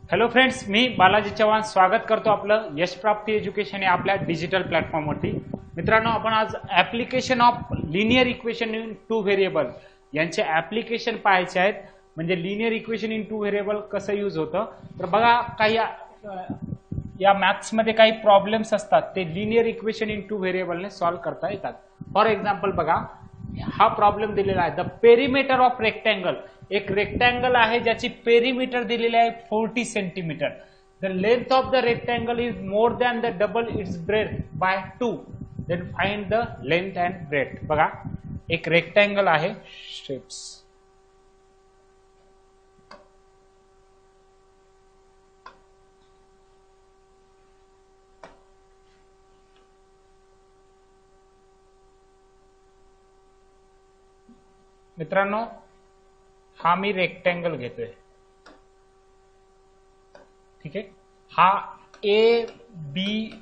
Hello friends, मी बालाजी चव्हाण स्वागत करतो आपलं यश प्राप्ती एज्युकेशन या आपल्या डिजिटल प्लॅटफॉर्मवरती। मित्रांनो, आपण आज application of linear equation in two variable यांचे ऍप्लिकेशन पाहायचे आहेत। म्हणजे linear equation in two variable कसं यूज होतं तर बघा, काही या मॅथ्स मध्ये काही प्रॉब्लेम्स असतात ते लिनियर इक्वेशन इन टू व्हेरिएबलने सॉल्व्ह करता येतात। फॉर एक्झाम्पल बघा, हा प्रॉब्लेम दिलेला आहे, द पेरिमीटर ऑफ रेक्टँगल। एक रेक्टँगल आहे ज्याची पेरिमीटर दिलेली आहे 40 centimetre. The length of the rectangle is more than the double its breadth by 2, then find the length and breadth. बघा, एक रेक्टँगल आहे, स्टेप्स मित्रांनो, हा मी रेक्टँगल घेतोय, ठीक आहे। हा A B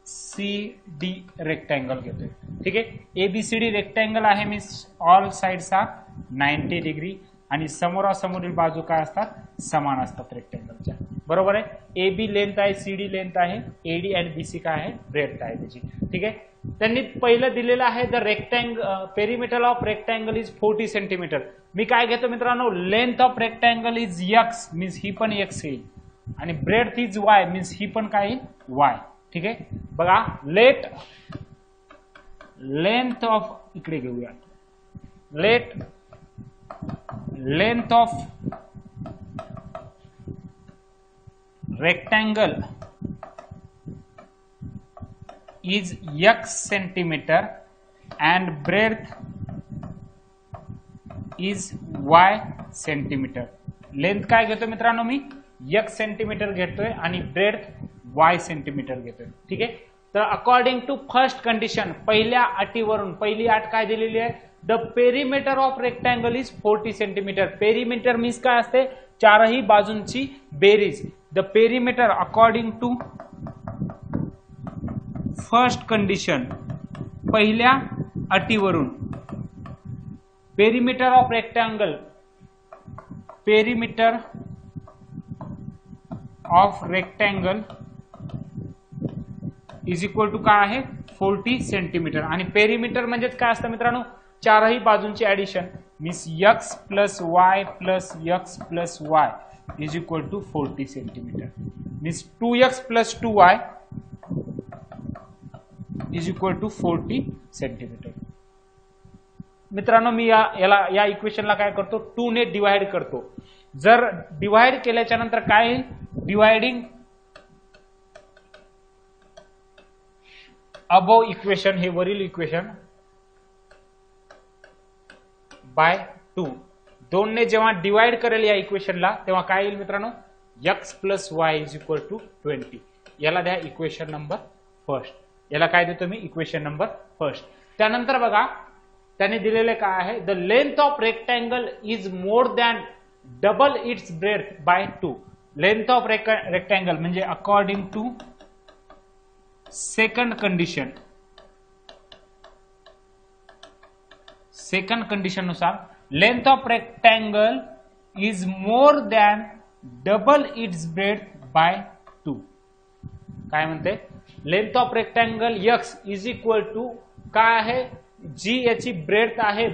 C D rectangle घेतोय, ठीक आहे। एबीसीडी रेक्टँगल आहे, मी ऑल साइड्स आर 90 डिग्री आणि समोरासमोरील बाजू काय असतात, समान असतात रेक्टँगलच्या, बरोबर आहे। ए बी लेंथ आहे, सी डी लेंथ आहे, एडी आणि बीसी काय आहे, ब्रेथ आहे त्याची, ठीक आहे। त्यांनी पहिलं दिलेलं आहे the rectangle perimeter of rectangle is 40 centimetre. मी काय घेतो मित्रांनो, length of rectangle is x, means ही पण एक्स येईल, आणि ब्रेथ इज वाय, मीन्स ही पण काय येईल, वाय, ठीक आहे। बघा, लेंथ ऑफ, इकडे घेऊया, length of rectangle is x centimeter and breadth is y centimetre. Length काय घेतोय मित्रांनो, मी x सेंटीमीटर घेतोय आणि ब्रेथ y सेंटीमीटर घेतोय, ठीक आहे। तर अकॉर्डिंग टू फर्स्ट कंडिशन, पहिल्या अटीवरून, पहिली अट काय दिलेली आहे, the perimeter of rectangle is 40 centimetre. Perimeter means काय असते, चारही बाजूंची बेरीज। The perimeter according to first condition, पहिल्या अटीवरून, perimeter of rectangle, perimeter of rectangle is equal to काय आहे, 40 सेंटीमीटर। आणि पेरिमीटर म्हणजेच काय असतं मित्रांनो, चारही बाजूंची addition, means x plus y plus x plus y is equal to 40 centimetre, means 2x plus 2y is equal to 40 centimetre. मित्रांनो, मी या इक्वेशनला काय करतो, 2 ने डिवाइड करतो। जर डिवाइड केल्याच्या नंतर काय येईल, डिवाइडिंग अबोव इक्वेशन, हे वरील इक्वेशन बाय 2, 2 ने जेव्हा डिवाइड करेल या इक्वेशनला तेव्हा काय येईल मित्रांनो, x plus y is equal to 20। याला द्या इक्वेशन नंबर फर्स्ट, याला काय देतो मी, इक्वेशन नंबर फर्स्ट। त्यानंतर बघा, त्याने दिलेले काय आहे, the length of rectangle is more than double its breadth by 2। Length of rectangle म्हणजे according to second condition, second condition नुसार length of rectangle is more than double its breadth by 2। काय म्हणते, length of rectangle x is equal to काय आहे, जी याची breath आहे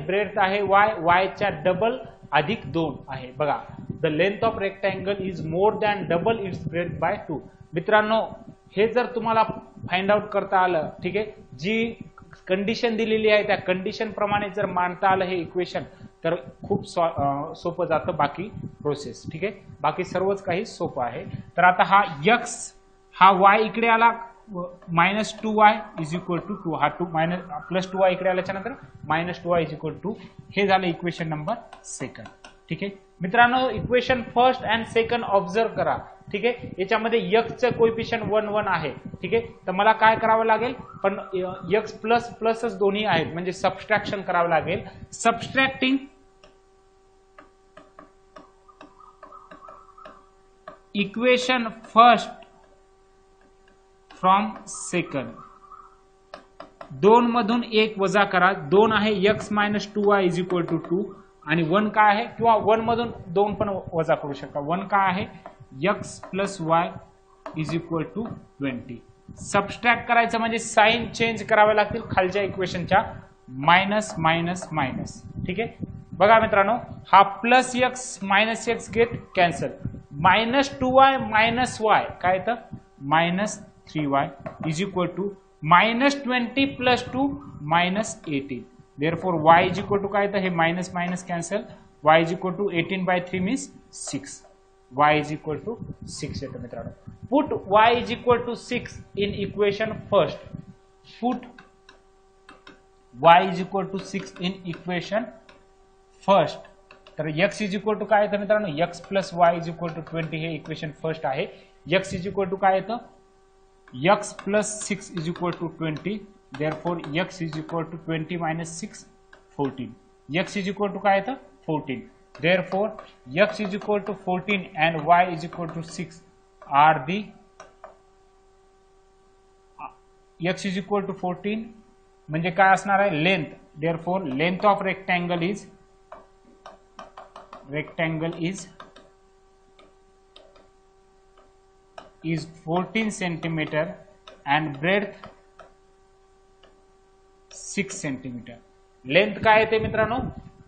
y, y च्या double अधिक 2 आहे। बघा, the length of rectangle is more than double its breadth by 2। मित्रांनो, हे जर तुम्हाला फाइंड आउट करता आलं, ठीक आहे, जी कंडिशन दिलेली आहे त्या कंडिशन प्रमाणे जर मांडता आलं हे इक्वेशन, तर खूप सोपं जातं बाकी प्रोसेस, ठीक आहे। बाकी सर्वच काही सोपं आहे। तर आता हा x, हा y इकडे आला, minus 2y is equal to 2, हा 2 मायनस प्लस 2y इकडे आल्याच्या नंतर minus 2y is equal to, हे झालं इक्वेशन नंबर सेकंड, ठीक आहे। मित्रांनो, equation first and second observe करा, ठीक आहे। याच्यामध्ये x चं कोएफिशियंट 1 1 आहे, ठीक आहे। तर मला काय करावं लागेल, पण x प्लस प्लसच दोन्ही आहेत, म्हणजे सबस्ट्रॅक्शन करावं लागेल। Subtracting equation first from second, 2 मधून 1 वजा करा, 2 आहे x minus 2y is equal to 2, आणि 1 काय आहे, किंवा 1 मधून 2 पण वजा करू शकता। 1 काय आहे, x plus y is equal to 20. Subtract करायचं म्हणजे साइन चेंज करावे लागतील खालच्या इक्वेशनच्या, मायनस मायनस मायनस. ठीक आहे, बघा मित्रांनो, हा plus x minus x get cancel, -2y minus y काय येतं -3y is equal to -20 plus 2 -18. Therefore y is equal to काय येतं, हे minus minus cancel, y is equal to 18/3 means 6. y is equal to 6 येतं मित्रांनो. Put y is equal to 6 in equation first. Put y is equal to 6 in equation first. तर x is equal to काय येतं मित्रांनो, x plus y is equal to 20 हे equation first आहे. x is equal to काय येतं, x plus 6 is equal to 20. Therefore x is equal to 20 minus 6 14. x is equal to काय येतं 14. Therefore, x is equal to 14 and y is equal to 6 are the x is equal to 14 म्हणजे काय असणार आहे length. Therefore, length of rectangle is 14 centimeter and breadth 6 centimeter. Length काय येते मित्रांनो,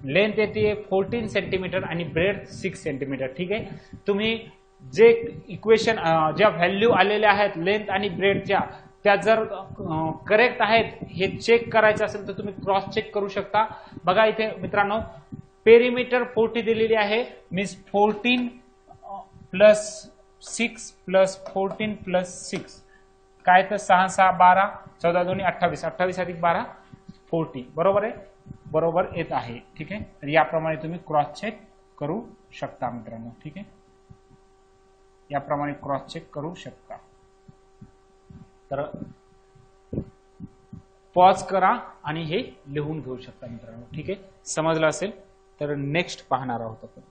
length येते 14 सेंटीमीटर आणि ब्रेड 6 सेंटीमीटर. ठीक आहे, तुम्ही जे इक्वेशन ज्या व्हॅल्यू आलेल्या आहेत लेंथ आणि ब्रेडच्या, त्या जर करेक्ट आहेत हे चेक करायचं असेल तर तुम्ही क्रॉस चेक करू शकता. बघा इथे मित्रांनो, पेरिमीटर 40 दिलेली आहे, मीन्स 14 प्लस 6 प्लस 14 प्लस 6 काय तर 6 6 12 14 2 28 28 अधिक 12 40 बरोबर आहे, बरोबर येत आहे. ठीक आहे, तर याप्रमाणे तुम्ही क्रॉस चेक करू शकता मित्रांनो. ठीक आहे, याप्रमाणे क्रॉस चेक करू शकता. तर पॉज करा आणि हे लिहून घेऊ शकता मित्रांनो. ठीक आहे, समजलं असेल तर नेक्स्ट पाहणार आहोत आपण.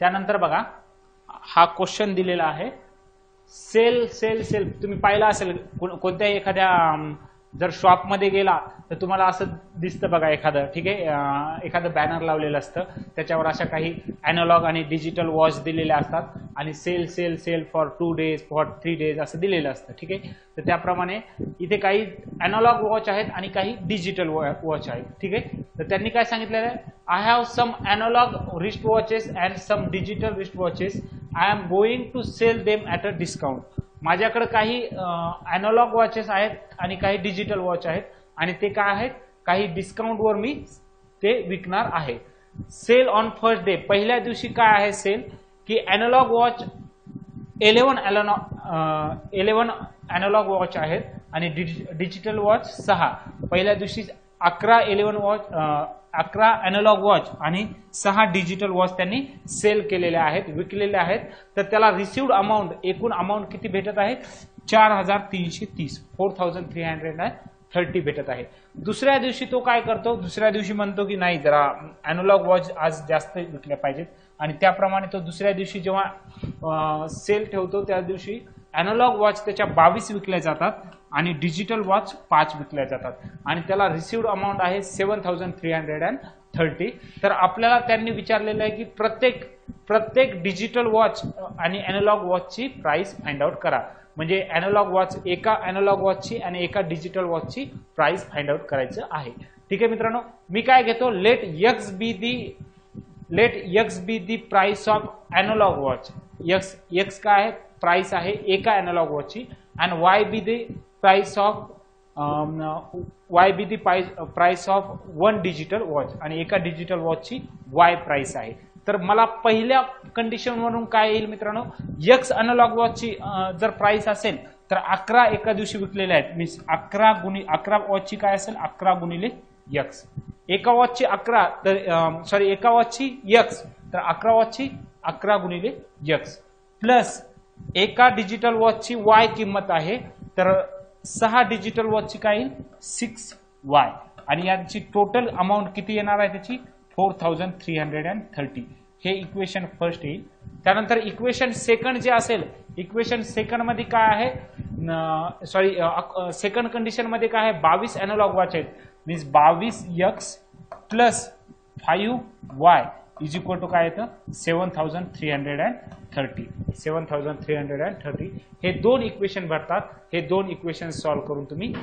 त्यानंतर बघा, हा क्वेश्चन दिलेला आहे, सेल सेल सेल. तुम्ही पाहिला असेल कोणत्याही एखाद्या जर शॉप मध्ये गेला तर तुम्हाला असं दिसतं बघा एखादं. ठीक आहे, एखादं बॅनर लावलेलं असतं, त्याच्यावर अशा काही अॅनालॉग आणि डिजिटल वॉच दिलेल्या असतात आणि sale sale sale for 2 days for 3 days असं दिलेलं असतं. ठीक आहे, तर त्याप्रमाणे इथे काही अॅनालॉग वॉच आहेत आणि काही डिजिटल वॉच आहेत. ठीक आहे, तर त्यांनी काय सांगितलेलं आहे, I have some analogue wrist watches and some digital wrist watches. I am going to sell them at a discount. माझ्याकडे काही अॅनालॉग वॉचेस आहेत आणि काही डिजिटल वॉच आहेत आणि ते काय आहेत, काही डिस्काउंटवर मी ते विकणार आहे. सेल ऑन फर्स्ट डे, पहिल्या दिवशी काय आहे सेल, की अॅनालॉग वॉच 11 अॅनालॉग वॉच आहेत आणि डिजिटल वॉच 6. पहिल्या दिवशी 11 अॅनालॉग वॉच आणि 6 डिजिटल वॉच त्यांनी सेल केलेल्या आहेत, विकलेल्या आहेत. तर त्याला रिसिव्ड अमाऊंट, एकूण अमाऊंट किती भेटत आहे, 4330 4330 भेटत आहे. दुसऱ्या दिवशी तो काय करतो, दुसऱ्या दिवशी म्हणतो की नाही, जरा अॅनालॉग वॉच आज जास्त विकल्या पाहिजेत आणि त्याप्रमाणे तो दुसऱ्या दिवशी जेव्हा सेल ठेवतो त्या दिवशी अॅनालॉग वॉच त्याच्या 22 विकल्या जातात आणि डिजिटल वॉच 5 विकल्या जातात आणि त्याला रिसिव्ड अमाऊंट आहे 7330. तर आपल्याला त्यांनी विचारलेलं आहे की प्रत्येक डिजिटल वॉच आणि अॅनालॉग वॉचची प्राइस फाइंड आउट करा. म्हणजे अॅनालॉग वॉच, एका अॅनालॉग वॉचची आणि एका डिजिटल वॉचची प्राइस फाइंड आउट करायचं आहे. ठीक आहे मित्रांनो, मी काय घेतो, let x be the price of analogue watch. X काय आहे, प्राइस आहे एका अॅनालॉग वॉचची, and y be the price of 1 digital watch आणि एका डिजिटल वॉचची वाय प्राइस आहे. तर मला पहिल्या कंडिशन वरून काय येईल मित्रांनो, एक्स अॅनालॉग वॉचची जर प्राइस असेल तर 11 एका दिवशी विकलेले आहेत, मीन्स 11 वॉचची काय असेल, 11 गुणिले एक्स. एका वॉचची 11 तर एका वॉचची एक्स तर 11 वॉचची 11 गुणिले एक्स प्लस एका डिजिटल वॉचची वाय किंमत आहे, तर 6 डिजिटल वॉचची काय येईल 6y आणि यांची टोटल अमाऊंट किती येणार आहे त्याची 4330. हे इक्वेशन फर्स्ट येईल. त्यानंतर इक्वेशन सेकंड जे असेल, इक्वेशन सेकंड मध्ये काय आहे, सॉरी सेकंड कंडिशन मध्ये काय आहे 22 अॅनालॉग वॉच आहेत means 22x plus 5y is equal to काय येतं 7330 हे दोन इक्वेशन भरतात हे दोन इक्वेशन सॉल्व्ह करून तुम्ही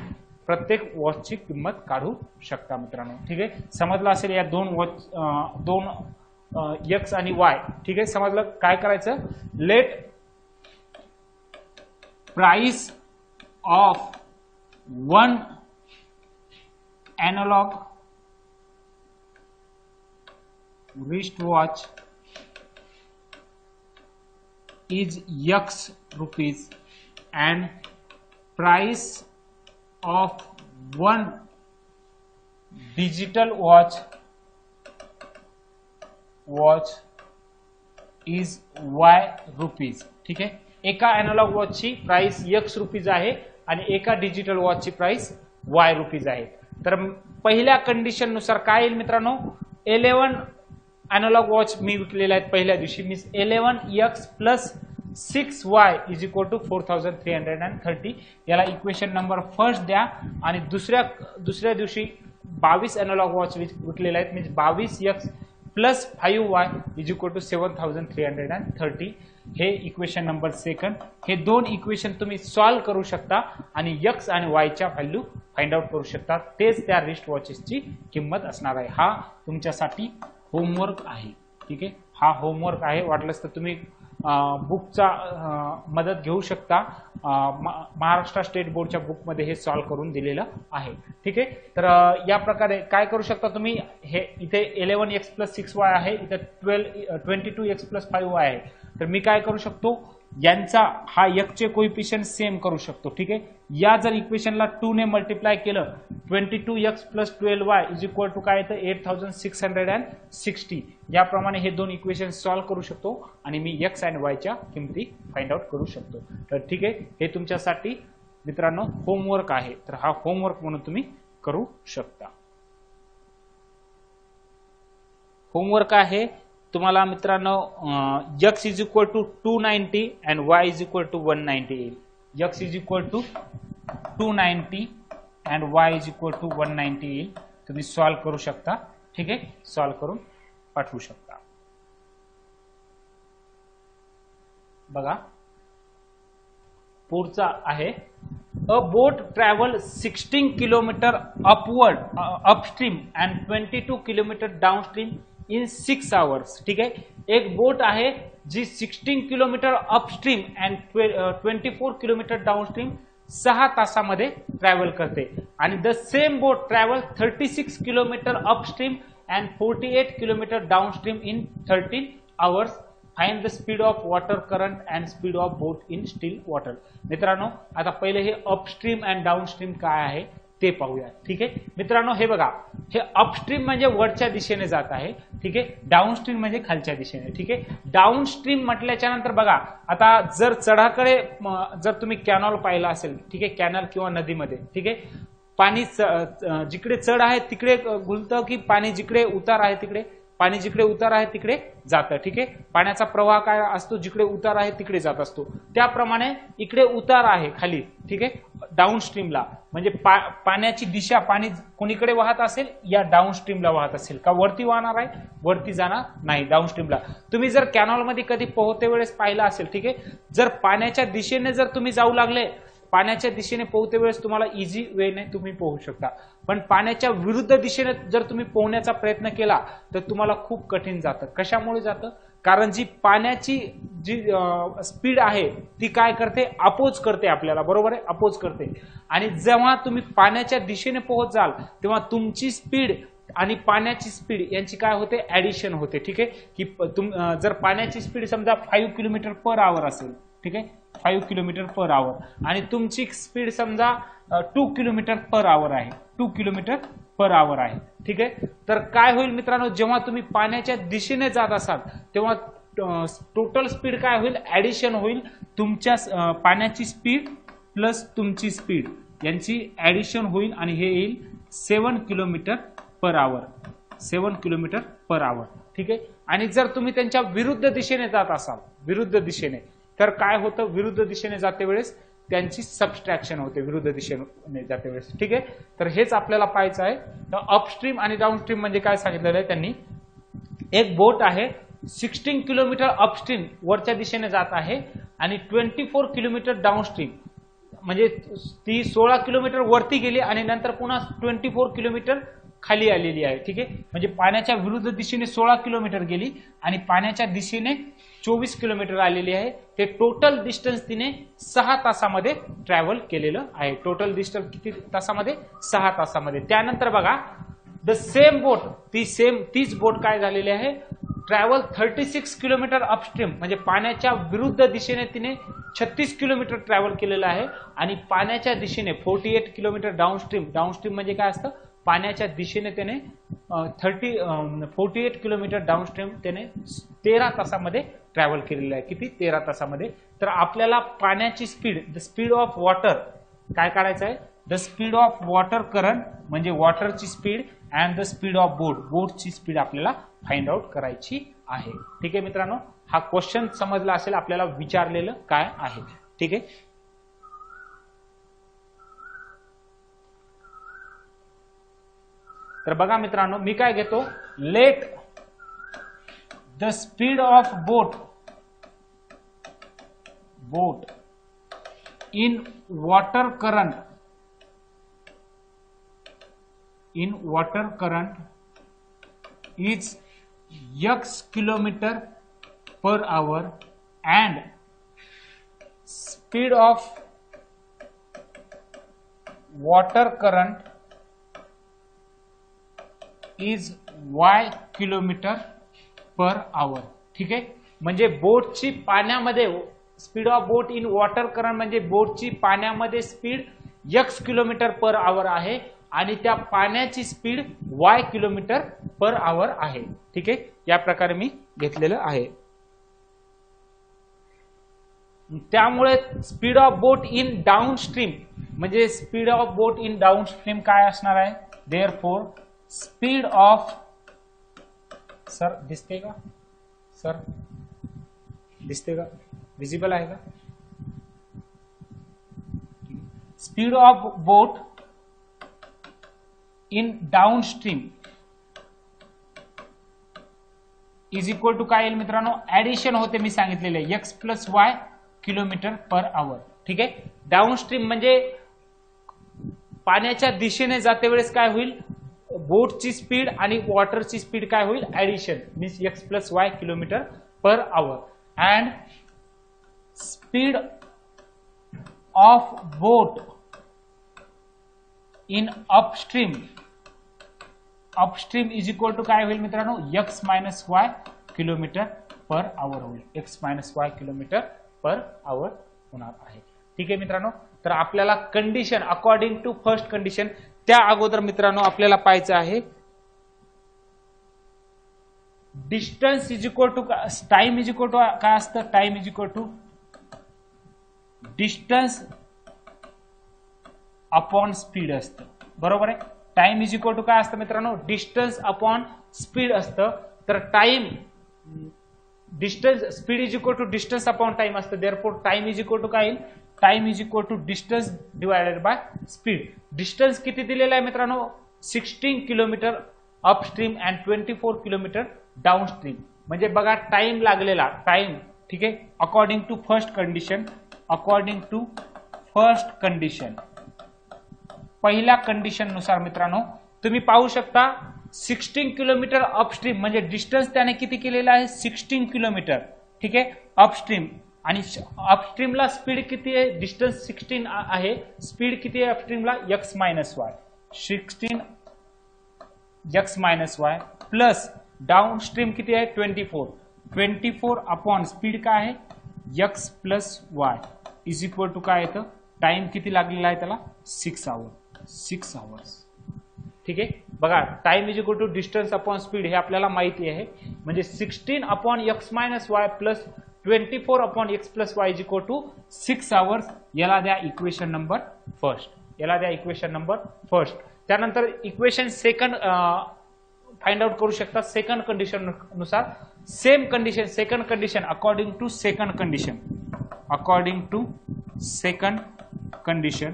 प्रत्येक वॉचची किंमत काढू शकता मित्रांनो ठीक आहे समजलं असेल या दोन x आणि y ठीक आहे समजलं काय करायचं let price of one analogue wristwatch is X rupees and price of one digital watch is Y rupees ठीक आहे एका एनालॉग वॉचची प्राइस X रुपीज आहे आणि एका डिजिटल वॉचची प्राइस Y रुपीज आहे तर पहिल्या कंडिशन नुसार काय येईल मित्रांनो 11 अॅनालॉग वॉच मी विकलेले आहेत पहिल्या दिवशी means 11x plus 6y is equal to 4330 याला इक्वेशन नंबर फर्स्ट द्या आणि दुसऱ्या दिवशी 22 अॅनालॉग वॉच विकलेले आहेत means 22x plus 5y is equal to 7330 हे इक्वेशन नंबर सेकंड हे दोन इक्वेशन तुम्ही सॉल्व्ह करू शकता आणि x आणि y च्या व्हॅल्यू फाइंड आउट करू शकता तेच त्या रिस्ट वॉचेसची किंमत असणार आहे हा तुमच्यासाठी होमवर्क आहे ठीक आहे हा होमवर्क आहे वाटलंच तर तुम्ही बुकचा मदत घेऊ शकता महाराष्ट्र स्टेट बोर्डच्या बुकमध्ये हे सॉल्व्ह करून दिलेलं आहे ठीक आहे तर या प्रकारे काय करू शकता तुम्ही हे इथे 11x प्लस 6y आहे इथे 22x प्लस 5y आहे तर मी काय करू शकतो यांचा हा x चे कोएफिशिएंट सेम करू शकतो ठीक आहे या जर इक्वेशनला 2 ने मल्टिप्लाय केलं 22x plus 12y is equal to काय येतं 8660 याप्रमाणे हे दोन इक्वेशन सॉल्व्ह करू शकतो आणि मी x आणि y च्या किमती फाइंड आउट करू शकतो तर ठीक आहे हे तुमच्यासाठी मित्रांनो होमवर्क आहे तर हा होमवर्क म्हणून तुम्ही करू शकता होमवर्क आहे तुम्हाला मित्रांनो x is equal to 290 and y is equal to 190 येईल x is equal to 290 and y is equal to 190 येईल तुम्ही सॉल्व्ह करू शकता ठीक आहे सॉल्व्ह करून पाठवू शकता बघा पुढचा आहे अ बोट travel 16 kilometre upstream and 22 kilometre downstream in 6 hours ठीक आहे एक बोट आहे जी 16 kilometre upstream and 24 kilometre downstream 6 तासामध्ये ट्रॅव्हल करते आणि the same boat travel 36 kilometre upstream and 48 kilometre downstream in 13 hours find the speed of water current and speed of boat in steel water मित्रांनो आता पहिले हे अपस्ट्रीम अँड डाउनस्ट्रीम काय आहे ते पाहूया ठीक आहे मित्रांनो हे बघा हे अपस्ट्रीम म्हणजे वरच्या दिशेने जात आहे ठीक आहे डाउनस्ट्रीम म्हणजे खालच्या दिशेने ठीक आहे डाउनस्ट्रीम म्हटल्याच्या नंतर बघा आता जर चढाकडे जर तुम्ही कॅनॉल पाहिला असेल ठीक आहे कॅनल किंवा नदीमध्ये ठीक आहे पाणी जिकडे चढ आहे तिकडे घुलतं की पाणी जिकडे उतार आहे तिकडे पाणी जिकडे उतार आहे तिकडे जातं ठीक आहे पाण्याचा प्रवाह काय असतो जिकडे उतार आहे तिकडे जात असतो त्याप्रमाणे इकडे उतार आहे खाली ठीक आहे डाउनस्ट्रीमला म्हणजे पाण्याची दिशा पाणी कोणीकडे वाहत असेल या डाउनस्ट्रीमला वाहत असेल का वरती वाहणार आहे वरती जाणार नाही डाउनस्ट्रीमला तुम्ही जर कॅनॉलमध्ये कधी पोहते वेळेस पाहिलं असेल ठीक आहे जर पाण्याच्या दिशेने जर तुम्ही जाऊ लागले पाण्याच्या दिशेने पोहते वेळेस तुम्हाला इझी वेने तुम्ही पोहू शकता पण पाण्याच्या विरुद्ध दिशेने जर तुम्ही पोहण्याचा प्रयत्न केला तर तुम्हाला खूप कठीण जातं कशामुळे जातं कारण जी पाण्याची जी स्पीड आहे ती काय करते अपोज करते आपल्याला बरोबर आहे अपोज करते आणि जेव्हा तुम्ही पाण्याच्या दिशेने पोहत जाल तेव्हा तुमची स्पीड आणि पाण्याची स्पीड यांची काय होते ऍडिशन होते ठीक आहे की जर पाण्याची स्पीड समजा 5 किलोमीटर पर आवर असेल ठीक आहे 5 किलोमीटर पर आवर आणि तुमची स्पीड समजा 2 किलोमीटर पर आवर आहे 2 किलोमीटर पर आवर आहे ठीक आहे तर काय होईल मित्रांनो जेव्हा तुम्ही पाण्याच्या दिशेने जात असाल तेव्हा टोटल स्पीड काय होईल ऍडिशन होईल तुमच्या पाण्याची स्पीड प्लस तुमची स्पीड यांची ऍडिशन होईल आणि हे येईल 7 किलोमीटर पर आवर 7 किलोमीटर पर आवर ठीक आहे आणि जर तुम्ही त्यांच्या विरुद्ध दिशेने जात असाल विरुद्ध दिशेने तर काय होतं विरुद्ध दिशेने जाते वेळेस त्यांची सबस्ट्रॅक्शन होते विरुद्ध दिशेने जाते वेळेस. ठीक आहे, तर हेच आपल्याला पाहायचं आहे. तर अपस्ट्रीम आणि डाऊनस्ट्रीम म्हणजे काय सांगितलेलं आहे त्यांनी. एक बोट आहे 16 किलोमीटर अपस्ट्रीम वरच्या दिशेने जात आहे आणि 24 किलोमीटर डाऊनस्ट्रीम म्हणजे ती 16 किलोमीटर वरती गेली आणि नंतर पुन्हा 24 किलोमीटर खाली आलेली आहे. ठीक आहे, म्हणजे पाण्याच्या विरुद्ध दिशेने 16 किलोमीटर गेली आणि पाण्याच्या दिशेने 24 किलोमीटर आलेली आहे. ते टोटल डिस्टन्स तिने 6 तासामध्ये ट्रॅव्हल केलेलं आहे. टोटल डिस्टन्स किती तासामध्ये? 6 तासामध्ये. त्यानंतर बघा द सेम बोट, तीच बोट काय झालेली आहे, ट्रॅव्हल 36 किलोमीटर अपस्ट्रीम म्हणजे पाण्याच्या विरुद्ध दिशेने तिने 36 किलोमीटर ट्रॅव्हल केलेलं आहे आणि पाण्याच्या दिशेने 48 किलोमीटर डाऊनस्ट्रीम म्हणजे काय असतं, पाण्याच्या दिशेने त्याने 48 किलोमीटर डाऊनस्ट्रीम त्याने 13 तासामध्ये ट्रॅव्हल केलेलं आहे. किती? 13 तासामध्ये. तर आपल्याला पाण्याची speed, the speed of water काय काढायचं आहे, the speed of water current म्हणजे वॉटरची speed and the speed of बोटची स्पीड आपल्याला फाइंड आउट करायची आहे. ठीक आहे मित्रांनो, हा क्वेश्चन समजला असेल आपल्याला विचारलेलं काय आहे. ठीक आहे, तर बघा मित्रांनो, मी काय घेतो, let the speed of boat in water current is x kilometer per hour and speed of water current is y kilometer per hour. ठीक आहे, म्हणजे बोटची पाण्यामध्ये speed of boat in water current म्हणजे बोटची पाण्यामध्ये speed x kilometre per hour आहे आणि त्या पाण्याची speed y kilometre per hour आहे. ठीक आहे, या प्रकारे मी घेतलेलं आहे. त्यामुळे speed of boat in downstream म्हणजे speed of boat in downstream काय असणार आहे, देअरफॉर स्पीड ऑफ, सर दिसते का, सर दिसते का, विजिबल आहे का, speed of boat in downstream is equal to काय येईल मित्रांनो, ऍडिशन होते मी सांगितलेले x plus y kilometre per hour. ठीक आहे, डाऊनस्ट्रीम म्हणजे पाण्याच्या दिशेने जाते वेळेस काय होईल, बोटची स्पीड आणि वॉटरची स्पीड काय होईल, addition means x plus y kilometre per hour and speed of boat in upstream is equal to काय होईल मित्रांनो, x minus y kilometre per hour होईल. x minus y kilometre per hour होणार आहे. ठीक आहे मित्रांनो, तर आपल्याला condition according to first condition, त्या अगोदर मित्रांनो आपल्याला पाहायचं आहे distance is equal to time is equal to काय असतं, time is equal to distance upon speed असतं. बरोबर आहे, टाइम इज इक्वल टू काय असतं मित्रांनो, डिस्टन्स अपॉन स्पीड असतं. तर time distance speed is equal to distance upon time असतं. Therefore time is equal to काय येईल, time is equal to distance divided by speed. Distance किती दिलेला आहे मित्रांनो, 16 kilometre upstream and 24 kilometre downstream. म्हणजे बघा टाइम लागलेला टाइम. ठीक आहे, अकॉर्डिंग टू फर्स्ट कंडिशन पहिल्या कंडिशन नुसार मित्रांनो तुम्ही पाहू शकता 16 किलोमीटर अपस्ट्रीम म्हणजे डिस्टन्स त्याने किती केलेला आहे, 16 किलोमीटर. ठीक आहे, अपस्ट्रीम आणि अपस्ट्रीमला स्पीड किती आहे, डिस्टन्स 16 आहे, स्पीड किती आहे अपस्ट्रीमला, x minus y 16 x minus y plus downstream किती आहे 24 अपॉन स्पीड काय आहे x plus y is equal to काय येतं, टाइम किती लागलेला आहे त्याला 6 आवर्स. ठीक आहे, बघा time is equal to distance upon speed हे आपल्याला माहिती आहे. म्हणजे 16 upon x minus y plus 24 upon x plus y is equal to 6 hours. याला द्या इक्वेशन नंबर फर्स्ट. त्यानंतर इक्वेशन सेकंड फाइंड आउट करू शकता सेकंड कंडिशन नुसार. Same condition second condition according to second condition.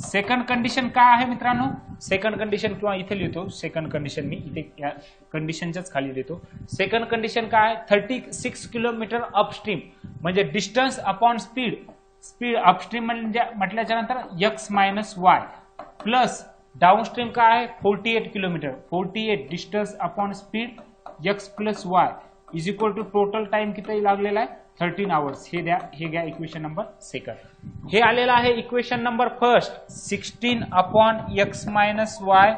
Second condition काय आहे मित्रांनो? Second condition किंवा इथे लिहितो सेकंड कंडिशन, मी इथे या कंडिशनच्याच खाली लिहितो. सेकंड कंडिशन काय? 36 किलोमीटर अपस्ट्रीम म्हणजे distance upon speed. Speed upstream म्हणजे म्हटल्याच्या नंतर x minus y plus downstream काय आहे? 48 kilometre. 48 distance upon speed x plus y is equal to total time किती लागलेला आहे? 13 आवर्स. हे घ्या इक्वेशन नंबर सेकंड. हे आलेलं आहे equation number first. 16 upon x minus y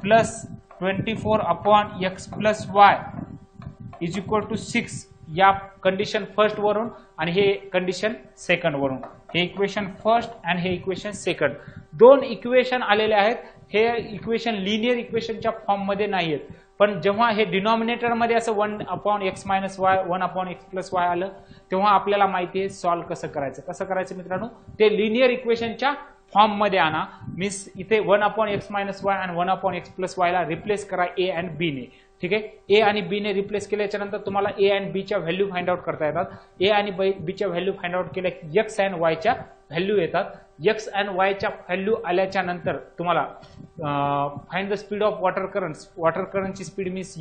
plus 24 upon x plus y is equal to 6 या condition first वरून आणि हे कंडिशन सेकंड वरून. हे इक्वेशन फर्स्ट आणि हे इक्वेशन सेकंड. दोन इक्वेशन आलेले आहेत. हे इक्वेशन लिनियर इक्वेशनच्या फॉर्म मध्ये नाही आहेत, पण जेव्हा हे डिनॉमिनेटर मध्ये असं 1 upon x minus Y 1 upon x plus Y आलं तेव्हा आपल्याला माहिती आहे सॉल्व्ह कसं करायचं. कसं करायचं मित्रांनो? ते लिनियर इक्वेशनच्या फॉर्म मध्ये आणा. मीन्स इथे 1 अपॉन एक्स मायनस वाय आणि 1 अपॉन एक्स प्लस वाय ला रिप्लेस करा ए आणि बी ने. ठीक आहे. ए आणि बी ने रिप्लेस केल्याच्या नंतर तुम्हाला ए आणि बी च्या व्हॅल्यू फाइंड आउट करता येतात. ए आणि बी च्या व्हॅल्यू फाइंड आउट केल्या एक्स अँड वाय च्या व्हॅल्यू येतात. एक्स अँड वाय च्या व्हॅल्यू आल्याच्या नंतर तुम्हाला find the speed of water current. Water करंटची स्पीड मीन्स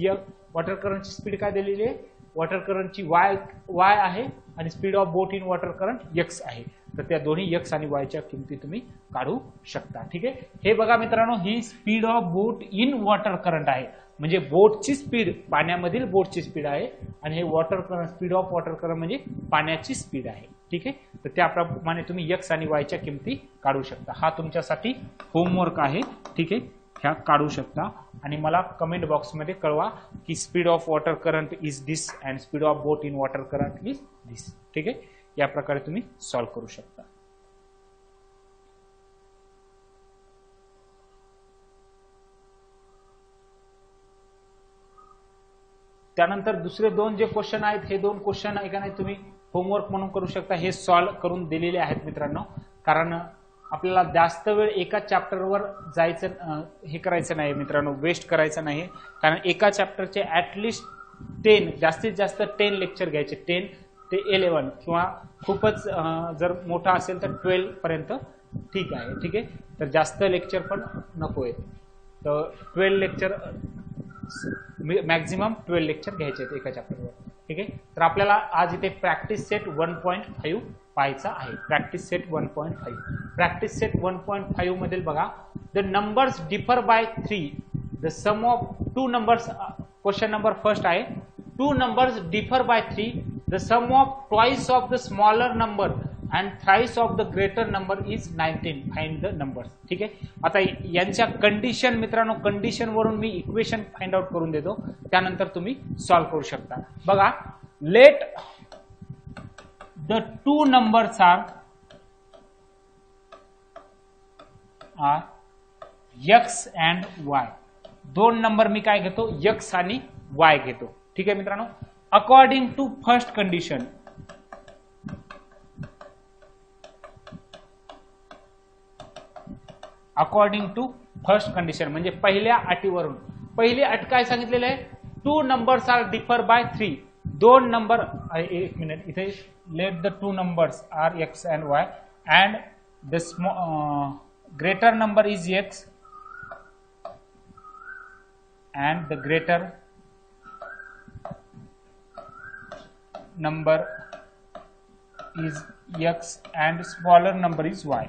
वॉटर करंटची स्पीड काय दिलेली आहे? वॉटर करंटची वाय आहे आणि speed of boat in water current x आहे. तर त्या दोन्ही एक्स आणि वायच्या किमती तुम्ही काढू शकता. ठीक आहे. हे बघा मित्रांनो, ही speed of boat in water current आहे. म्हणजे बोटची स्पीड, पाण्यामधील बोटची स्पीड आहे आणि हे water current, speed of water current म्हणजे पाण्याची स्पीड आहे. ठीक आहे. तर त्याप्रमाणे तुम्ही एक्स आणि वायच्या किमती काढू शकता. हा तुमच्यासाठी होमवर्क आहे. ठीक आहे. ह्या काढू शकता आणि मला कमेंट बॉक्समध्ये कळवा की speed of water current is this and speed of boat in water current is this. ठीक आहे. या प्रकारे तुम्ही सॉल्व्ह करू शकता. त्यानंतर दुसरे दोन जे क्वेश्चन आहेत, हे दोन क्वेश्चन आहे का नाही तुम्ही होमवर्क म्हणून करू शकता. हे सॉल्व्ह करून दिलेले आहेत मित्रांनो. कारण आपल्याला जास्त वेळ एका चॅप्टरवर जायचं, हे करायचं नाही मित्रांनो, वेस्ट करायचं नाही. कारण एका चॅप्टरचे ऍटलिस्ट 10, जास्तीत जास्त 10 लेक्चर घ्यायचे. 10 ते 11 किंवा खूपच जर मोठा असेल तर 12 पर्यंत ठीक आहे. ठीक आहे. तर जास्त लेक्चर पण नको आहे. तर 12 लेक्चर, मॅक्झिमम 12 लेक्चर घ्यायचे आहेत एका चॅप्टरवर. ठीक आहे. तर आपल्याला आज इथे प्रॅक्टिस सेट 1.5 पाहायचा आहे. Practice set 1.5. प्रॅक्टिस सेट 1.5 मधील बघा, the numbers differ by 3, the sum of 2 numbers. Question number first आहे, 2 numbers differ by 3, the sum of twice of the smaller number and thrice of the greater number is 19. Find the numbers. ठीक आहे. आता यांच्या condition मित्रांनो, condition वरून मी equation find out करून देतो, त्यानंतर तुम्ही सॉल्व्ह करू शकता. बघा, let the 2 numbers are x and y. 2 number मी काय घेतो? एक्स आणि वाय घेतो. ठीक आहे मित्रांनो. According to first condition, according to first condition म्हणजे पहिल्या अटीवरून. पहिली अट काय सांगितलेलं आहे? 2 numbers are differ by 3. 2 number, एक मिनिट, इथे let the 2 numbers are x and y and the greater number is x and the greater number is x and smaller number is why.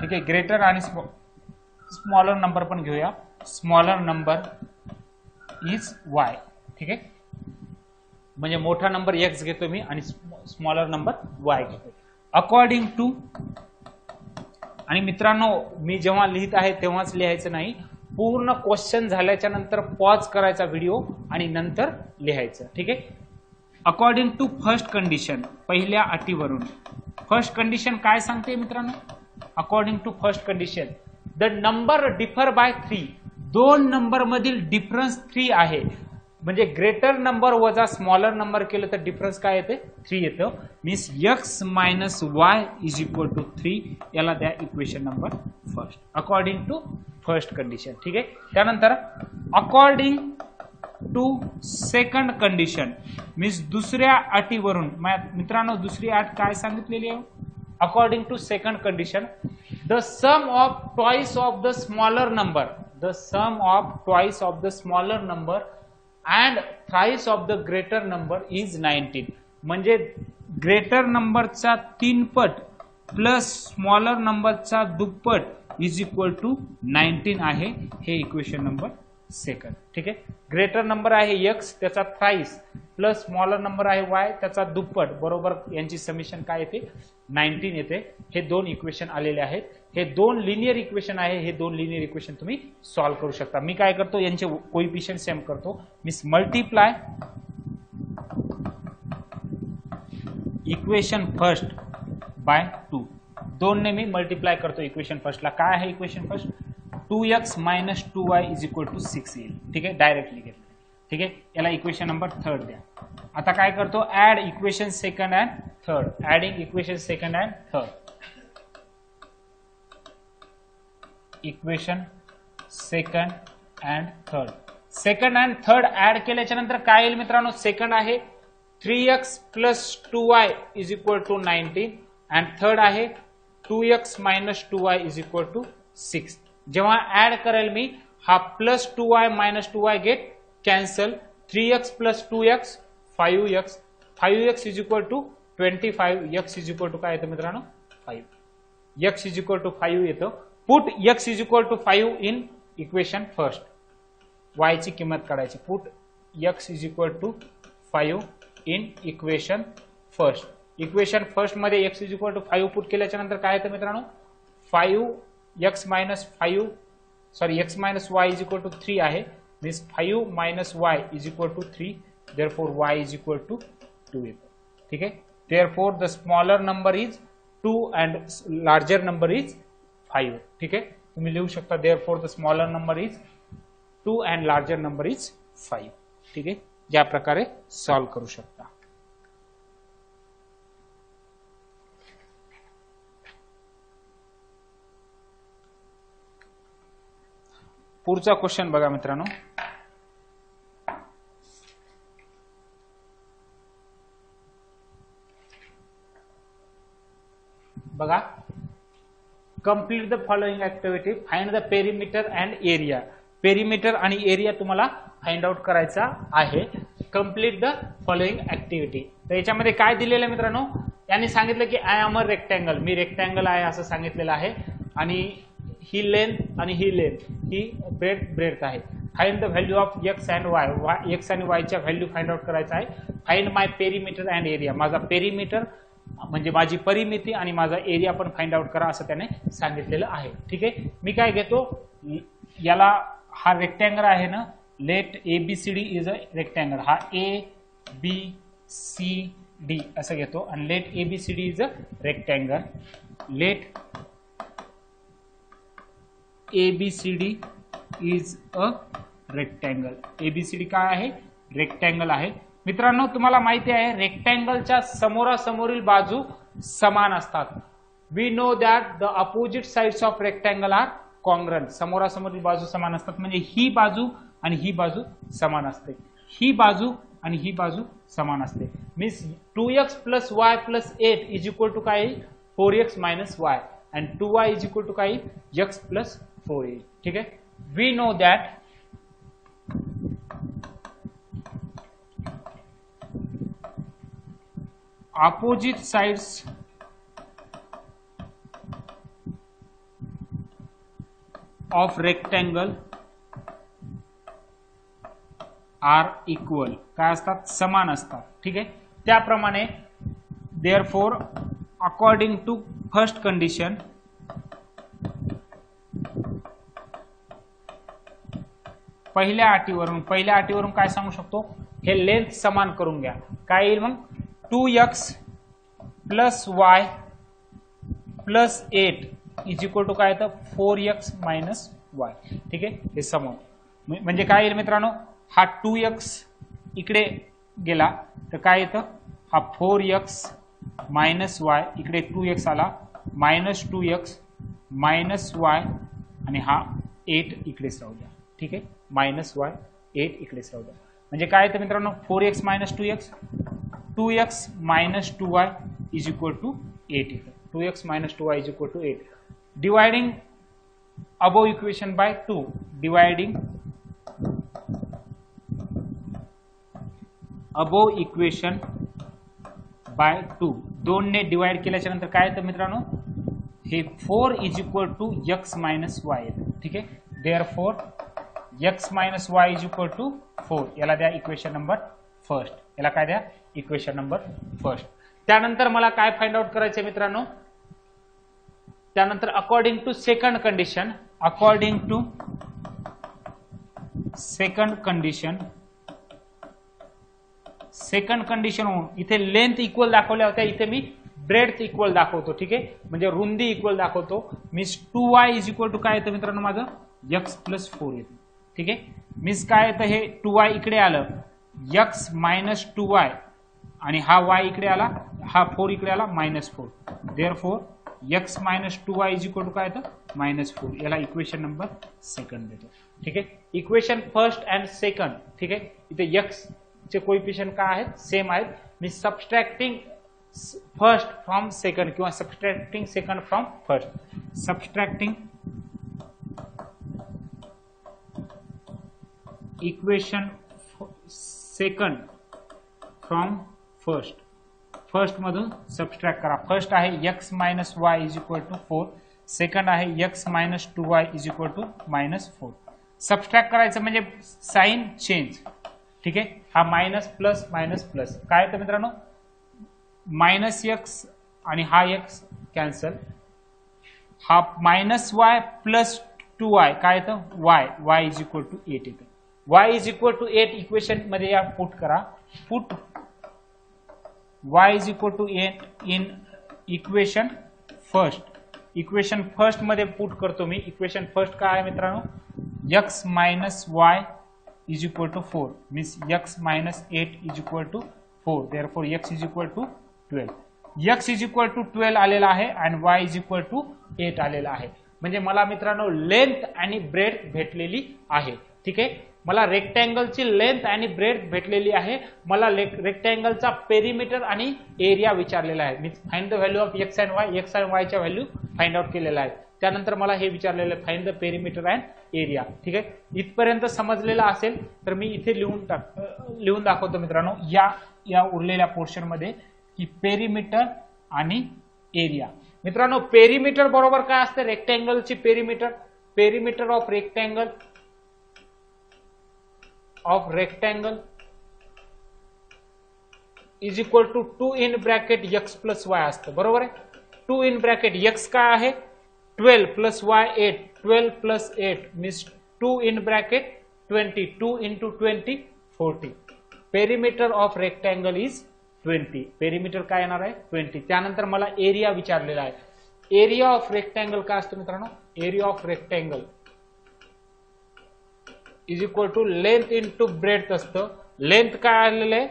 ठीक आहे. ग्रेटर आणि smaller number पण घेऊया. Smaller number is why. ठीक आहे. म्हणजे मोठा number x घेतो मी आणि स्मॉलर नंबर वाय घेतो. अकॉर्डिंग टू, आणि मित्रांनो मी जेव्हा लिहित आहे तेव्हाच लिहायचं नाही, पूर्ण क्वेश्चन झाल्याच्या नंतर पॉज करायचा व्हिडिओ आणि नंतर लिहायचं. ठीक आहे. अकॉर्डिंग टू फर्स्ट कंडिशन, पहिल्या अटीवरून. फर्स्ट कंडिशन काय सांगते मित्रांनो? According to first condition, the number differ by 3. 2 number मधील डिफरन्स 3 आहे. म्हणजे ग्रेटर नंबर वजा स्मॉलर नंबर केलं तर डिफरन्स काय येते? 3 येतं. Means x minus y is equal to 3. याला द्या equation number first, according to first condition. ठीक आहे. त्यानंतर according to second condition, means दुसऱ्या अटीवरून मित्रांनो दुसरी अट काय सांगितलेली आहे? According to second condition the sum of twice of the smaller number, the sum of twice of the smaller number and thrice of the greater number is 19. म्हणजे greater नंबरचा 3 पट प्लस स्मॉलर नंबरचा दुप्पट इज इक्वल टू 19 आहे. हे equation number second. ठीक आहे. Greater number आहे x त्याचा थ्राइस प्लस स्मॉलर नंबर आहे y त्याचा दुप्पट बरोबर यांची समेशन काय येते? 19 येते. हे दोन इक्वेशन आलेले आहेत. हे दोन लिनियर इक्वेशन आहे. हे दोन लिनियर इक्वेशन तुम्ही सॉल्व्ह करू शकता. मी काय करतो यांचे कोएफिशिएंट सेम करतो. Means multiply equation first by 2. 2 ने मी मल्टिप्लाय करतो इक्वेशन फर्स्टला. काय आहे equation first? 2x minus 2y is equal to 6 येईल. ठीक आहे. डायरेक्टली घेतलं. ठीक आहे. याला इक्वेशन नंबर थर्ड द्या. आता काय करतो? Add equation second and third. Adding equation second and third. Equation second and third. Second and third add केल्याच्या नंतर काय येईल मित्रांनो? सेकंड आहे 3x plus 2y is equal to 19 and third आहे 2x minus 2y is equal to 6. जेव्हा add करेल मी हा plus 2y minus 2y get cancel. 3x plus 2x 5x. 5x is equal to 25. x is equal to काय येतं मित्रांनो? 5. x is equal to 5 येतं. Put x is equal to 5 in equation first. y ची किंमत काढायची. Put x is equal to 5 in equation first. Equation first मध्ये x is equal to 5 put केल्याच्या नंतर काय येतं मित्रांनो? 5x minus 5 sorry x minus y is equal to 3 आहे. Means 5 minus y is equal to 3. Therefore y is equal to 2 येतो. ठीक आहे. Therefore the smaller number is 2 and larger number is 5. ठीक आहे. तुम्ही लिहू शकता therefore the smaller number is 2 and larger number is 5. ठीक आहे. या प्रकारे सॉल्व्ह करू शकता. पुढचा क्वेश्चन बघा मित्रांनो. बघा complete the following activity. Find the perimeter and area. Perimeter आणि एरिया तुम्हाला फाइंड आउट करायचा आहे. Complete the following activity. तर याच्यामध्ये काय दिलेलं आहे मित्रांनो? यांनी सांगितलं की I am a rectangle. Me rectangle आहे असं सांगितलेलं आहे आणि ही लेंथ आणि ही लेंथ ही ब्रेथ आहे. Find the value of x and Y. X आणि वायच्या व्हॅल्यू फाइंड आउट करायचा आहे. Find my perimeter and area. माझा पेरिमीटर म्हणजे माझी परिमिती आणि माझा एरिया पण फाइंड आउट करा असं त्याने सांगितलेलं आहे. ठीक आहे. मी काय घेतो याला हा रेक्टँगल आहे ना. Let ABCD is a rectangle. हा ABCD असं घेतो आणि let ABCD is a rectangle. Let ABCD is a rectangle. ABCD काय आहे? रेक्टँगल आहे. मित्रांनो तुम्हाला माहिती आहे रेक्टँगलच्या समोरासमोरील बाजू समान असतात. We know that the opposite sides of rectangle are congruent. समोरासमोरील बाजू समान असतात म्हणजे ही बाजू आणि ही बाजू समान असते. ही बाजू आणि ही बाजू समान असते. Means 2x plus y plus 8 is equal to काय येईल? 4x minus y and 2y is equal to काय येईल? x प्लस 4 येईल. ठीक आहे. We know that opposite sides of rectangle are equal. काय असतात? समान असतात. ठीक आहे. त्याप्रमाणे therefore according to first condition पहिल्या अटीवरून काय सांगू शकतो? हे लेंथ समान करून घ्या. काय येईल मग? 2x plus y plus 8 is equal to काय येतं? 4x minus y. ठीक आहे. हे समान म्हणजे काय येईल मित्रांनो? हा 2x इकडे गेला तर काय येतं? हा 4x मायनस y इकडे 2x आला मायनस 2x मायनस y आणि हा 8 इकडेच राहू द्या. ठीक आहे. मायनस y 8 इकडेच राहू द्या. म्हणजे काय येतं मित्रांनो 4x minus 2x 2x minus 2y is equal to 8 येतं. 2x minus 2y is equal to 8. Dividing above equation by 2, dividing above equation by 2, 2 ने डिवाइड केल्याच्या नंतर काय येतं मित्रांनो हे 4 is equal to x minus y येतं. ठीक आहे, therefore x minus y is equal to 4. याला द्या इक्वेशन नंबर फर्स्ट. याला काय द्या इक्वेशन नंबर फर्स्ट. त्यानंतर मला काय फाइंड आउट करायचं मित्रांनो, त्यानंतर according to second condition, according to second condition, second condition होऊन इथे लेंथ इक्वल दाखवल्या होत्या, इथे मी ब्रेड्थ इक्वल दाखवतो. ठीक आहे, म्हणजे रुंदी इक्वल दाखवतो. Means 2y is equal to काय येतं मित्रांनो माझं x प्लस 4 येतं. ठीक आहे, मीन्स काय येतं हे 2y इकडे आलं x मायनस 2y आणि हा y इकडे आला, हा 4 इकडे आला minus 4. Therefore x minus 2y is equal to काय येतं मायनस 4. याला इक्वेशन नंबर सेकंड देतो. ठीक आहे, इक्वेशन फर्स्ट अँड सेकंड. ठीक आहे, इथे x चे कोइफिशियंट काय आहेत सेम आहेत. मी सबस्ट्रॅक्टिंग फर्स्ट फ्रॉम सेकंड किंवा subtracting second from first, subtracting equation second from first, first मधून सबस्ट्रॅक्ट करा. फर्स्ट आहे x minus y is equal to 4, second आहे x minus 2y is equal to minus 4. Subtract करायचं म्हणजे sign change. ठीक आहे, हा मायनस प्लस मायनस प्लस काय येतं मित्रांनो मायनस x आणि हा x कॅन्सल, हा मायनस y प्लस 2y काय येतं y इज इक्वल टू 8 येतं. y is equal to 8 equation मध्ये या पुट करा. Put y is equal to 8 in equation first. Equation first मध्ये पुट करतो मी. इक्वेशन फर्स्ट काय आहे मित्रांनो x minus y is equal to 4 means x minus 8 is equal to 4. Therefore x is equal to 12. x is equal to 12 आलेला आहे आणि y is equal to 8 आलेला आहे. म्हणजे मला मित्रांनो लेंथ आणि ब्रेड्थ भेटलेली आहे. ठीक आहे, मला रेक्टँगलची लेंथ आणि ब्रेड्थ भेटलेली आहे. मला रेक्टँगलचा पेरिमीटर आणि एरिया विचारलेला आहे. Means find the value of x and y च्या व्हॅल्यू फाइंड आउट केलेला आहे. त्यानंतर मला हे विचारलेलं आहे find the perimeter and area. ठीक आहे, इथपर्यंत समजलेलं असेल तर मी इथे लिहून दाखवतो मित्रांनो या उरलेल्या पोर्शन मध्ये की पेरिमीटर आणि एरिया. मित्रांनो पेरिमीटर बरोबर काय असतं रेक्टँगलची perimeter, perimeter of rectangle is equal to 2 in bracket x plus y असतं. बरोबर आहे, 2 इन ब्रॅकेट x काय आहे 12 plus y 8, 12 plus 8 means 2 in bracket 20, 2 into 20 40. Perimeter of rectangle is 20. Perimeter काय येणार आहे 20. त्यानंतर मला एरिया विचारलेला आहे. एरिया ऑफ रेक्टँगल काय असतं मित्रांनो area of rectangle is equal to length into breadth असतं. लेंथ काय आलेलं आहे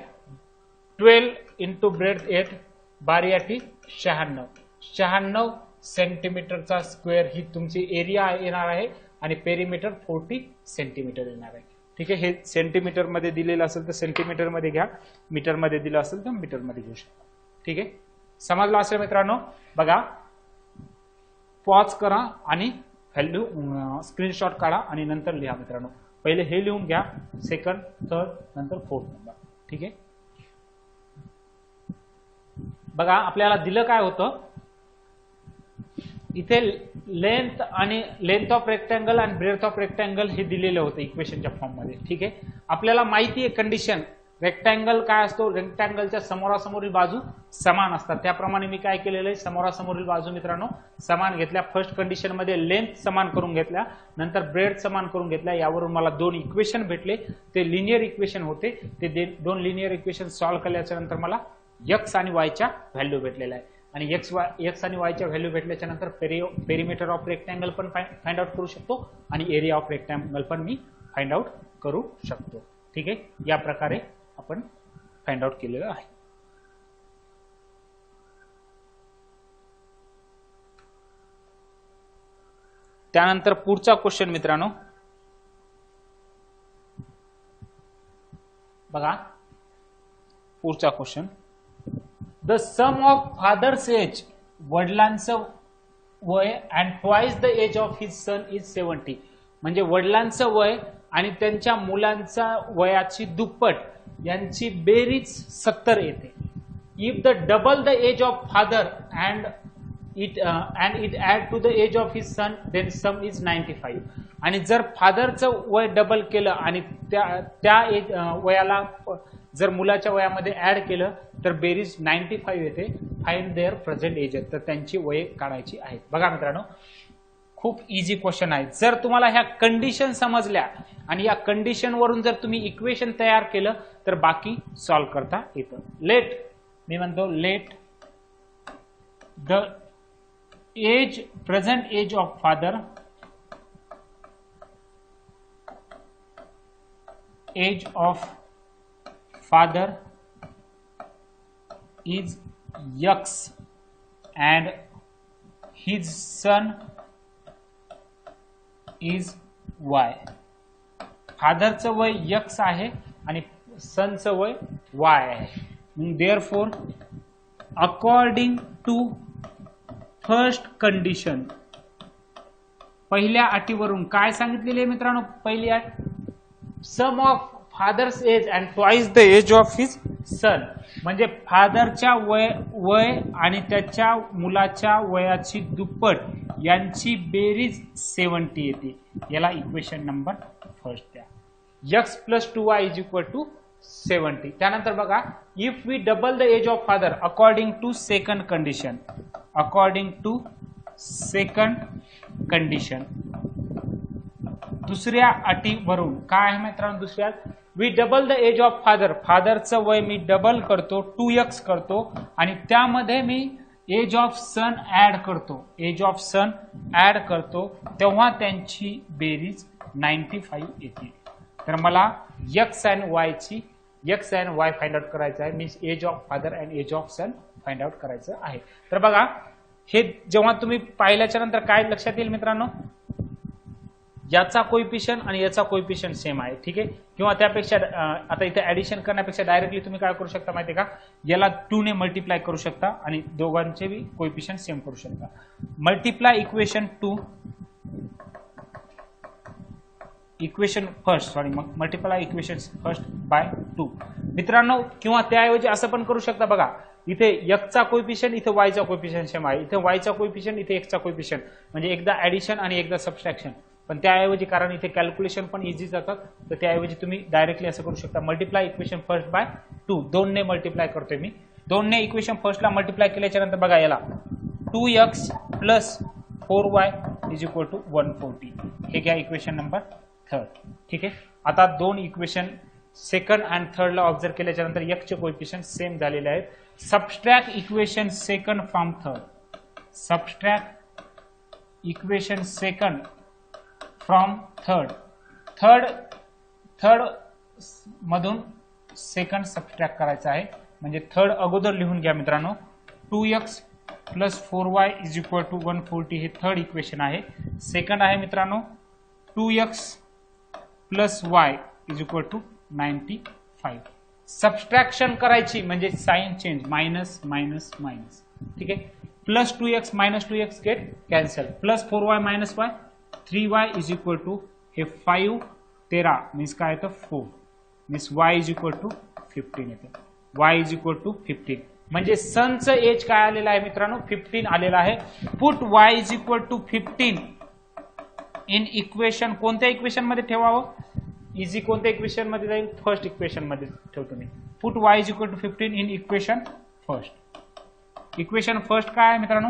12 इंटू ब्रेड्थ 8, 12 96 सेंटीमीटरचा स्क्वेअर ही तुमची एरिया येणार आहे आणि पेरिमीटर 40 सेंटीमीटर येणार आहे. ठीक आहे, हे सेंटीमीटर मध्ये दिलेलं असेल तर सेंटीमीटर मध्ये घ्या, मीटर मध्ये दिलं असेल तर मीटर मध्ये घेऊ शकता. ठीक आहे, समजलं असेल मित्रांनो. बघा पॉज करा आणि व्हॅल्यू स्क्रीनशॉट काढा आणि नंतर लिहा मित्रांनो. पहिले हे लिहून घ्या, सेकंड, थर्ड, नंतर फोर्थ नंबर. ठीक आहे, बघा आपल्याला दिलं काय होतं इथे लेंथ ऑफ रेक्टँगल आणि ब्रेड्थ ऑफ रेक्टँगल हे दिलेलं होतं इक्वेशनच्या फॉर्म मध्ये. ठीक आहे, आपल्याला माहिती आहे कंडिशन रेक्टँगल काय असतो रेक्टँगलच्या समोरासमोरील बाजू समान असतात. त्याप्रमाणे मी काय केलेलं आहे समोरासमोरील बाजू मित्रांनो समान घेतल्या. फर्स्ट कंडिशन मध्ये लेंथ समान करून घेतल्या, नंतर ब्रेड्थ समान करून घेतल्या. यावरून मला 2 इक्वेशन भेटले, ते लिनियर इक्वेशन होते. ते 2 लिनियर इक्वेशन सॉल्व्ह केल्याच्या नंतर मला x आणि y च्या व्हॅल्यू भेटलेल्या आहे. आणि x आणि y च्या व्हॅल्यू भेटल्याच्या नंतर पेरिमीटर ऑफ रेक्टँगल पण फाइंड आउट करू शकतो आणि एरिया ऑफ रेक्टँगल पण मी फाइंड आउट करू शकतो. ठीक आहे, या प्रकारे आपण फाइंड आउट केलेलं आहे. त्यानंतर पुढचा क्वेश्चन मित्रांनो बघा पुढचा question. The sum of father's age, वडिलांचं वय and twice the age of his son is 70. म्हणजे वडिलांचं वय आणि त्यांच्या मुलांचा वयाची दुप्पट यांची बेरीज 70 येते. If the double the age of father and it add to the age of his son then sum is 95. आणि जर फादरचं वय डबल केलं आणि त्या एज वयाला जर मुलाच्या वयामध्ये ऍड केलं तर बेरीज 95 येते. फाइंड देअर प्रेझेंट एज, तर त्यांची वये काढायची आहेत. बघा मित्रांनो खूप इझी क्वेश्चन आहे. जर तुम्हाला ह्या कंडिशन समजल्या आणि या कंडिशन वरून जर तुम्ही इक्वेशन तयार केलं तर बाकी सॉल्व्ह करता येतं. मी म्हणतो let the age, present age of father, age of father is X and his son is Y. फादरचं वय X आहे आणि सनचं वय Y आहे. Therefore, according to first condition, पहिल्या अटीवरून काय सांगितलेले आहे मित्रांनो? पहिली अट, sum of father's age and twice the age of his son, म्हणजे फादरच्या वय आणि त्याच्या मुलाच्या वयाची दुप्पट यांची बेरीज 70 येते. याला इक्वेशन नंबर फर्स्ट द्या. x + 2y = 70. त्यानंतर बघा, if we double the age of father according to second condition, दुसऱ्या अटीवरून काय आहे मित्रांनो? दुसऱ्या, we double the age of father, फादरचं वय मी डबल करतो, 2x करतो आणि त्यामध्ये मी एज ऑफ सन ऍड करतो, तेव्हा त्यांची बेरीज 95 येते. तर मला x and y find out करायचं आहे. Means age of father and age of son find out करायचं आहे. तर बघा, हे जेव्हा तुम्ही पाहिल्याच्या नंतर काय लक्षात येईल मित्रांनो? याचा कोइफिशियंट आणि याचा कोइफिशियंट सेम आहे. ठीक आहे. किंवा त्यापेक्षा आता इथे ऍडिशन करण्यापेक्षा डायरेक्टली तुम्ही काय करू शकता माहिती आहे का? याला 2 ने मल्टिप्लाय करू शकता आणि दोघांचे बी कोइफिशियंट सेम करू शकता. मल्टिप्लाय इक्वेशन फर्स्ट बाय 2 मित्रांनो. किंवा त्याऐवजी असं पण करू शकता. बघा, इथे x चा कोइफिशियंट, इथे y चा कोइफिशियंट सेम आहे. इथे y चा कोइफिशियंट, इथे x चा कोइफिशियंट, म्हणजे एकदा ऍडिशन आणि एकदा सबट्रॅक्शन. पण त्याऐवजी, कारण इथे कॅल्क्युलेशन पण इझी जातात, तर त्याऐवजी तुम्ही डायरेक्टली असं करू शकता. मल्टिप्लाय इक्वेशन फर्स्ट बाय 2, 2 ने मल्टिप्लाय करतोय मी. 2 ने इक्वेशन फर्स्टला मल्टिप्लाय केल्याच्या नंतर बघा, याला 2x + 4y = 140. हे घ्या इक्वेशन नंबर थर्ड. ठीक आहे. आता 2 इक्वेशन सेकंड अँड थर्डला ऑब्झर्व केल्याच्या नंतर x चे कोइफिशियंट सेम झालेले आहेत. Subtract equation second from third. Third मधून सेकंड सबट्रॅक्ट करायचा आहे. म्हणजे थर्ड अगोदर लिहून घ्या मित्रांनो. 2x + 4y = 140 हे थर्ड इक्वेशन आहे. सेकंड आहे मित्रांनो 2x + y = 95. सबट्रॅक्शन करायची म्हणजे sign change, minus minus minus. ठीक आहे. +2x - 2x get cancel, +4y - y 3y = हे 5 13 मीन्स काय येतं 4, मीन्स y = 15 येतं. y = 15 म्हणजे सनचं एज काय आलेलं आहे मित्रांनो? 15 आलेलं आहे. Put y = 15 in equation. कोणत्या इक्वेशन मध्ये ठेवावं? इझी. कोणत्या इक्वेशन मध्ये जाईल? फर्स्ट इक्वेशन मध्ये ठेवतो मी. Put y = 15 in equation first. Equation first काय आहे मित्रांनो?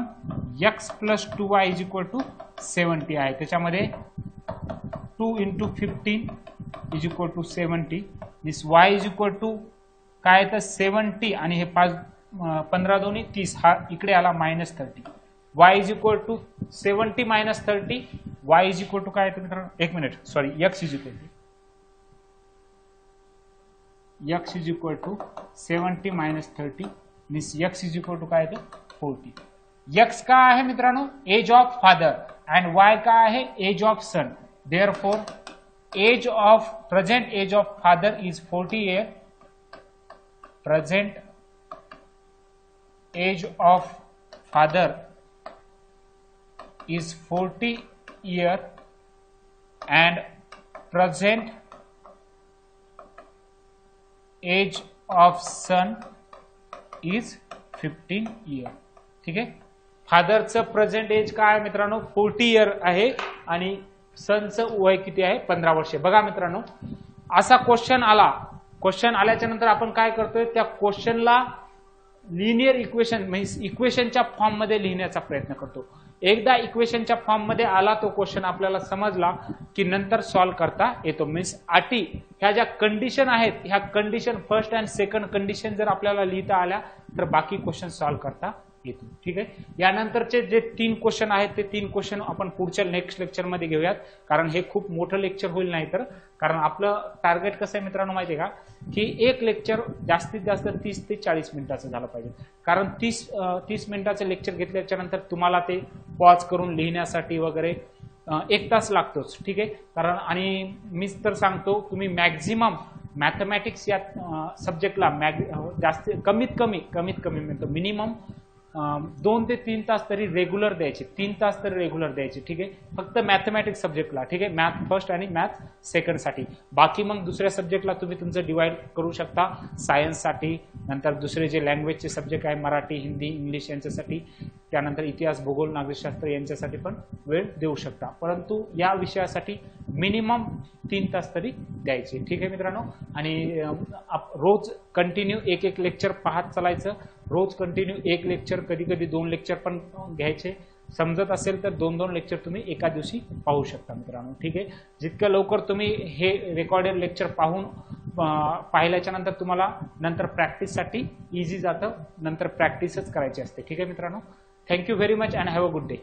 x + 2y = 70 आहे. त्याच्यामध्ये 2 × 15 = 70 मीन्स y = काय तर 70 आणि हे 15 दोन्ही 30, हा इकडे आला -30. y = 70 - 30. y = काय येतं मित्रांनो? एक minute, sorry, x = 70 - 30 means x = काय येतं 40. x का आहे मित्रांनो? Age of father and y का आहे? Age of son. Therefore age of present age of father is 40 years present age of father is 40 year and present age of son is 15 year. ठीक आहे, फादरचं present age काय आहे मित्रांनो 40 year आहे आणि सनचं वय किती आहे 15 वर्षे. बघा मित्रांनो, असा क्वेश्चन आल्याच्या नंतर आपण काय करतोय, त्या क्वेश्चनला लिनियर इक्वेशन म्हणजे इक्वेशनच्या फॉर्म मध्ये लिहिण्याचा प्रयत्न करतो. एकदा इक्वेशनच्या फॉर्म मध्ये आला तो क्वेश्चन आपल्याला समजला की नंतर सॉल्व्ह करता येतो. मीन्स अटी ह्या ज्या कंडिशन आहेत, ह्या condition first and second condition जर आपल्याला लिहिता आल्या तर बाकी क्वेश्चन सॉल्व्ह करता येतो. ठीक आहे, यानंतरचे जे 3 क्वेश्चन आहेत ते 3 क्वेश्चन आपण पुढच्या नेक्स्ट लेक्चरमध्ये घेऊयात, कारण हे खूप मोठं लेक्चर होईल. नाही तर कारण आपलं टार्गेट कसं आहे मित्रांनो माहिती आहे का, की एक लेक्चर जास्तीत जास्त 30 ते 40 मिनिटाचं झालं पाहिजे. कारण 30 मिनिटाचं लेक्चर घेतल्याच्या नंतर तुम्हाला ते पॉज करून लिहिण्यासाठी वगैरे 1 तास लागतोच. ठीक आहे, कारण आणि मीच तर सांगतो तुम्ही मॅक्झिमम मॅथमॅटिक्स या सब्जेक्टला कमीत कमी म्हणतो मिनिमम 2 ते 3 तास तरी रेग्युलर द्यायचे, 3 तास तरी रेग्युलर द्यायचे. ठीक आहे, फक्त मॅथमॅटिक्स सब्जेक्टला. ठीक आहे, मॅथ फर्स्ट आणि मॅथ सेकंड साठी. बाकी मग दुसऱ्या सब्जेक्टला तुम्ही तुमचं डिवाइड करू शकता. सायन्ससाठी, नंतर दुसरे जे लँग्वेजचे सब्जेक्ट आहे मराठी, हिंदी, इंग्लिश यांच्यासाठी, त्यानंतर इतिहास, भूगोल, नागरिकशास्त्र यांच्यासाठी पण वेळ देऊ शकता. परंतु या विषयासाठी मिनिमम 3 तास तरी द्यायचे. ठीक आहे मित्रांनो, आणि रोज कंटिन्यू एक लेक्चर पाहत चालायचं. रोज कंटिन्यू 1 लेक्चर, कधी कधी 2 लेक्चर पण घ्यायचे. समजत असेल तर 2-2 लेक्चर तुम्ही एका दिवशी पाहू शकता मित्रांनो. ठीक आहे, जितक्या लवकर तुम्ही हे रेकॉर्डेड लेक्चर पाहिल्याच्या नंतर तुम्हाला नंतर प्रॅक्टिससाठी इझी जातं. नंतर प्रॅक्टिसच करायची असते. ठीक आहे मित्रांनो, thank you very much and have a good day.